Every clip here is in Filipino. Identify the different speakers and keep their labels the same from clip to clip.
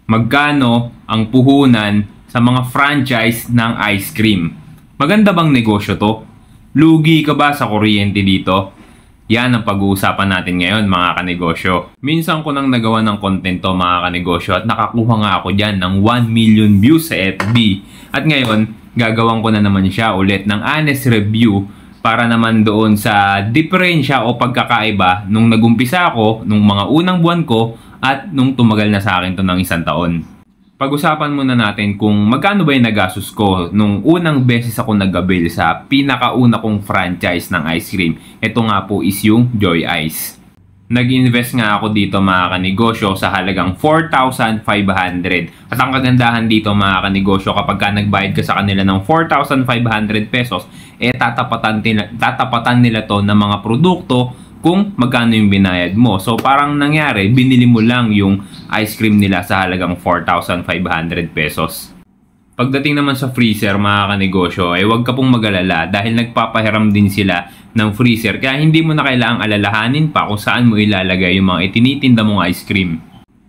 Speaker 1: Magkano ang puhunan sa mga franchise ng ice cream? Maganda bang negosyo to? Lugi ka ba sa kuryente dito? Yan ang pag-uusapan natin ngayon mga kanegosyo. Minsan ko nang nagawa ng content to mga kanegosyo at nakakuha nga ako dyan ng 1 million views sa FB. At ngayon, gagawin ko na naman siya ulit ng honest review para naman doon sa diferensya o pagkakaiba nung nagumpisa ako, nung mga unang buwan ko at nung tumagal na sa akin to ng 1 taon. Pag-usapan muna natin kung magkano ba yung nagastos ko nung unang beses ako nag-avail sa pinakauna kong franchise ng ice cream. Ito nga po is yung Joy Ice. Nag-invest nga ako dito mga kanegosyo sa halagang 4,500. At ang kagandahan dito mga kanegosyo, kapag ka nagbayad ka sa kanila ng 4,500 pesos, tatapatan nila to ng mga produkto kung magkano yung binayad mo. So parang nangyari, binili mo lang yung ice cream nila sa halagang 4,500 pesos. Pagdating naman sa freezer mga kanegosyo, huwag ka pong mag-alala dahil nagpapahiram din sila ng freezer. Kaya hindi mo na kailangang alalahanin pa kung saan mo ilalagay yung mga itinitinda mong ice cream.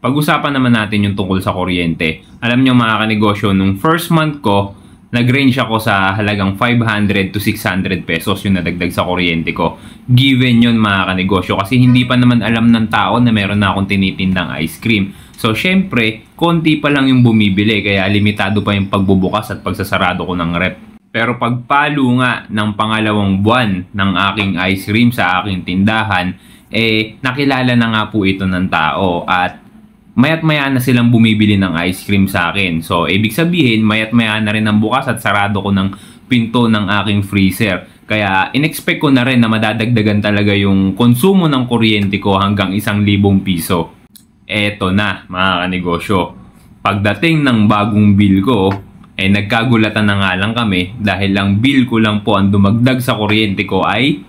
Speaker 1: Pag-usapan naman natin yung tungkol sa kuryente. Alam nyo mga kanegosyo, nung first month ko, nag-range ako sa halagang 500 to 600 pesos yung nadagdag sa kuryente ko. Given yun mga kanegosyo kasi hindi pa naman alam ng tao na meron na akong tinitindang ice cream. So syempre, konti pa lang yung bumibili kaya limitado pa yung pagbubukas at pagsasarado ko ng rep. Pero pagpalo nga ng pangalawang buwan ng aking ice cream sa aking tindahan, nakilala na nga po ito ng tao at mayat-maya na silang bumibili ng ice cream sa akin. So, ibig sabihin, mayat-maya na rin ang bukas at sarado ko ng pinto ng aking freezer. Kaya, in-expect ko na rin na madadagdagan talaga yung konsumo ng kuryente ko hanggang 1,000 piso. Eto na, mga kanegosyo. Pagdating ng bagong bill ko, nagkagulatan na nga lang kami dahil ang bill ko lang po ang dumagdag sa kuryente ko ay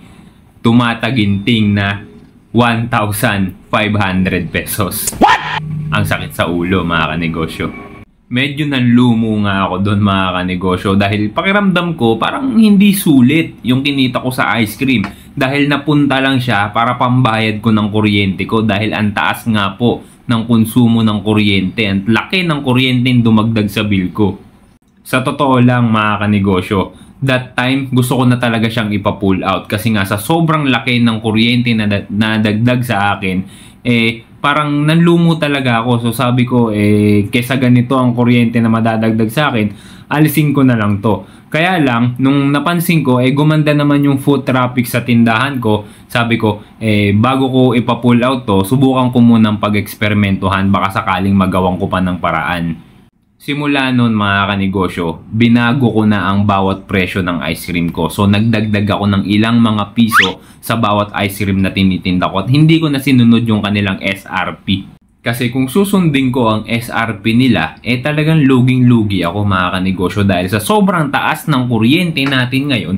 Speaker 1: tumataginting na 1,500 pesos. What? Ang sakit sa ulo mga kanegosyo. Medyo nanlumo nga ako doon mga kanegosyo dahil pakiramdam ko parang hindi sulit yung kinita ko sa ice cream dahil napunta lang siya para pambayad ko ng kuryente ko dahil ang taas nga po ng konsumo ng kuryente. Ang laki ng kuryente yung dumagdag sa bill ko. Sa totoo lang mga kanegosyo, that time gusto ko na talaga siyang ipa-pull out kasi nga sa sobrang laki ng kuryente na dagdag sa akin, parang nanlumo talaga ako. So sabi ko, kesa ganito ang kuryente na madadagdag sa akin, alisin ko na lang to. Kaya lang, nung napansin ko, gumanda naman yung foot traffic sa tindahan ko. Sabi ko, bago ko ipa-pull out to, subukan ko munang pag-eksperimentuhan, baka sakaling magawang ko pa ng paraan. Simula noon mga kanegosyo, binago ko na ang bawat presyo ng ice cream ko. So nagdagdag ako ng ilang mga piso sa bawat ice cream na tinitinda ko at hindi ko na sinunod yung kanilang SRP. Kasi kung susundin ko ang SRP nila, talagang luging-lugi ako mga kanegosyo dahil sa sobrang taas ng kuryente natin ngayon,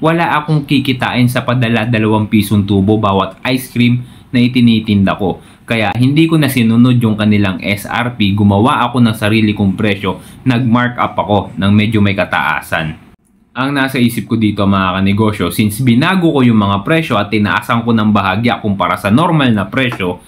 Speaker 1: wala akong kikitain sa padala 2 pisong tubo bawat ice cream na itinitinda ko. Kaya hindi ko na sinunod yung kanilang SRP, gumawa ako ng sarili kong presyo, nag-markup ako ng medyo may kataasan. Ang nasa isip ko dito mga kanegosyo, since binago ko yung mga presyo at tinaasan ko ng bahagya kumpara sa normal na presyo,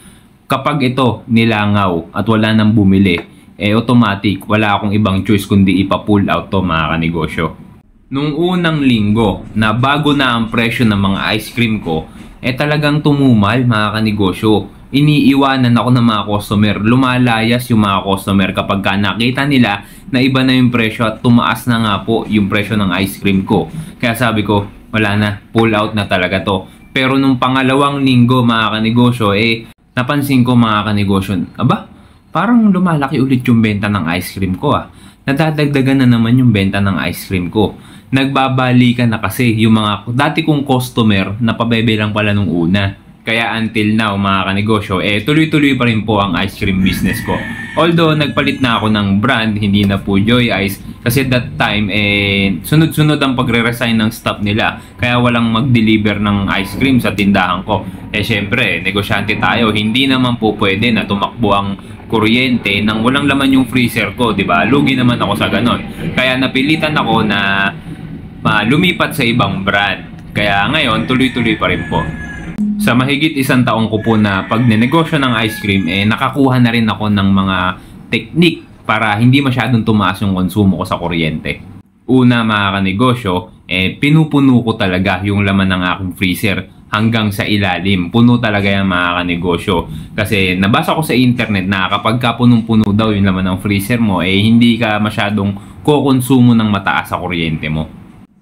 Speaker 1: kapag ito nilangaw at wala nang bumili, automatic wala akong ibang choice kundi ipa-pull out to mga kanegosyo. Nung unang linggo na bago na ang presyo ng mga ice cream ko, talagang tumumal mga kanegosyo. Iniiwanan ako ng mga customer. Lumalayas yung mga customer kapag ka nakita nila na iba na yung presyo at tumaas na nga po yung presyo ng ice cream ko. Kaya sabi ko, wala na, pull out na talaga to. Pero nung pangalawang linggo mga kanegosyo, napansin ko mga kanegosyo, aba, parang lumalaki ulit yung benta ng ice cream ko Nadadagdagan na naman yung benta ng ice cream ko. Nagbabalikan na kasi yung mga dati kong customer na pabebe lang pala nung una. Kaya until now mga kanegosyo, tuloy-tuloy pa rin po ang ice cream business ko. Although nagpalit na ako ng brand, hindi na po Joy Ice. Kasi that time, sunod-sunod ang pagre-resign ng staff nila. Kaya walang mag-deliver ng ice cream sa tindahan ko. Syempre, negosyante tayo. Hindi naman po pwede na tumakbo ang kuryente nang walang laman yung freezer ko, di ba? Lugi naman ako sa ganon. Kaya napilitan ako na lumipat sa ibang brand. Kaya ngayon, tuloy-tuloy pa rin po. Sa mahigit 1 taong ko po na pagnenegosyo ng ice cream, nakakuha na rin ako ng mga technique para hindi masyadong tumaas yung konsumo ko sa kuryente. Una mga kanegosyo, pinupuno ko talaga yung laman ng aking freezer hanggang sa ilalim. Puno talaga yan mga kanegosyo. Kasi nabasa ko sa internet na kapag ka punong-puno daw yung laman ng freezer mo, hindi ka masyadong kukonsumo ng mataas sa kuryente mo.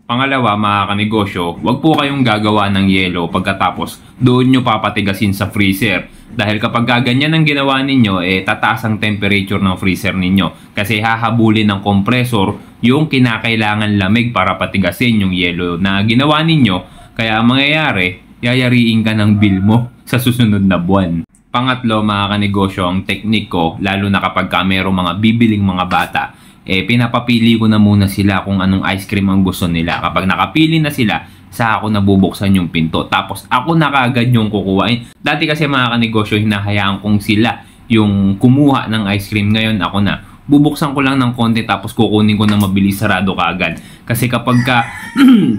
Speaker 1: Pangalawa mga kanegosyo, wag po kayong gagawa ng yelo pagkatapos doon nyo papatigasin sa freezer. Dahil kapag ganyan ang ginawa ninyo, tataas ang temperature ng freezer ninyo. Kasi hahabulin ng compressor yung kinakailangan lamig para patigasin yung yelo na ginawa ninyo. Kaya ang mangyayari, yayariin ka ng bill mo sa susunod na buwan. Pangatlo mga kanegosyo, ang teknik ko, lalo na kapag merong mga bibiling mga bata, pinapapili ko na muna sila kung anong ice cream ang gusto nila. Kapag nakapili na sila, sa ako nabubuksan yung pinto. Tapos ako na kaagad yung kukuhain. Dati kasi mga kanegosyo, hinahayaan kong sila yung kumuha ng ice cream. Ngayon ako na. Bubuksan ko lang ng konti tapos kukunin ko na mabilis, sarado kaagad. Kasi kapag ka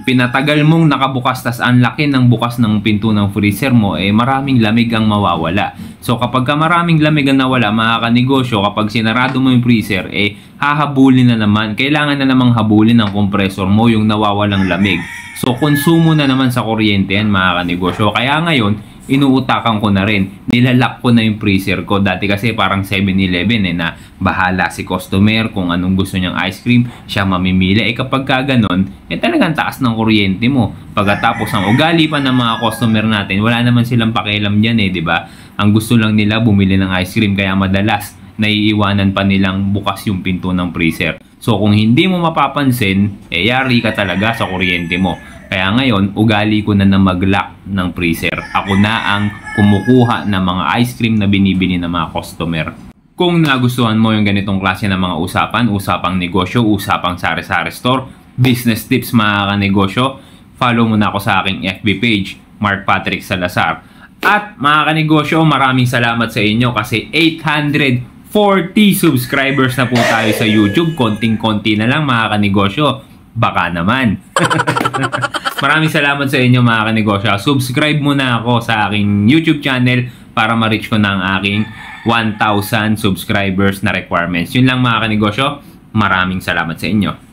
Speaker 1: pinatagal mong nakabukas tas ang laki ng bukas ng pinto ng freezer mo, maraming lamig ang mawawala. So kapag ka maraming lamig ang nawala mga kanegosyo, kapag sinarado mo yung freezer, hahabulin na naman. Kailangan na namang habulin ng compressor mo yung nawawalang lamig. So konsumo na naman sa kuryente yan mga kanegosyo. Kaya ngayon, inuutakan ko na rin. Nilalak ko na yung freezer ko. Dati kasi parang 7-Eleven na bahala si customer kung anong gusto niyang ice cream, siya mamimili. Kapag ka ganon, talagang taas ng kuryente mo. Pagkatapos ang ugali pa ng mga customer natin, wala naman silang pakialam dyan di ba? Ang gusto lang nila bumili ng ice cream, kaya madalas naiiwanan pa nilang bukas yung pinto ng freezer. So kung hindi mo mapapansin, yari ka talaga sa kuryente mo. Kaya ngayon, ugali ko na mag-lock ng freezer. Ako na ang kumukuha ng mga ice cream na binibili ng mga customer. Kung nagustuhan mo yung ganitong klase ng mga usapan, usapang negosyo, usapang sari-sari store, business tips mga kanegosyo, follow mo na ako sa aking FB page, Mark Patrick Salazar. At mga kanegosyo, maraming salamat sa inyo kasi 840 subscribers na po tayo sa YouTube. Konting-konti na lang mga kanegosyo. Baka naman. Maraming salamat sa inyo mga kanegosyo. Subscribe muna ako sa aking YouTube channel para ma-reach ko na ang aking 1,000 subscribers na requirements. Yun lang mga kanegosyo. Maraming salamat sa inyo.